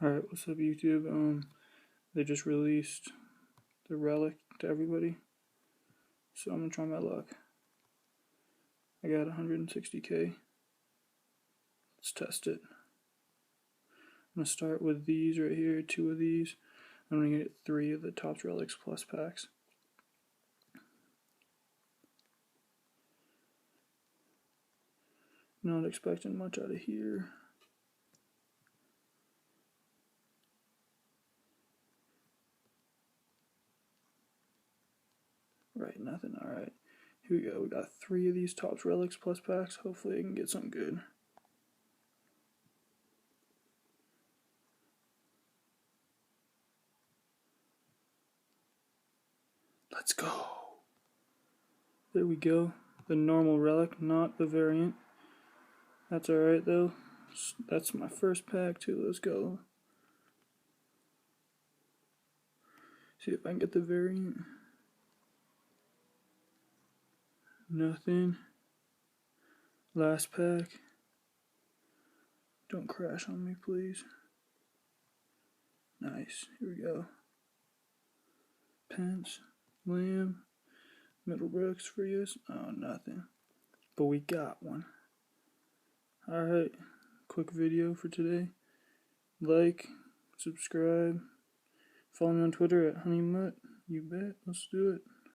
Alright, what's up YouTube? They just released the Relic to everybody, so I'm gonna try my luck. I got 160k. Let's test it. I'm gonna start with these right here, 2 of these. I'm gonna get 3 of the Topps Relics Plus packs. Not expecting much out of here. Right, nothing. Alright, here we go. We got 3 of these Topps Relics Plus packs. Hopefully I can get something good. Let's go. There we go. The normal Relic, not the variant. That's alright though. That's my first pack too. Let's go. See if I can get the variant. Nothing. Last pack. Don't crash on me, please. Nice. Here we go. Pence, Lamb, Middlebrooks, Frias. Oh, nothing. But we got one. Alright. Quick video for today. Like, subscribe. Follow me on Twitter at HUNNEBEAR. You bet. Let's do it.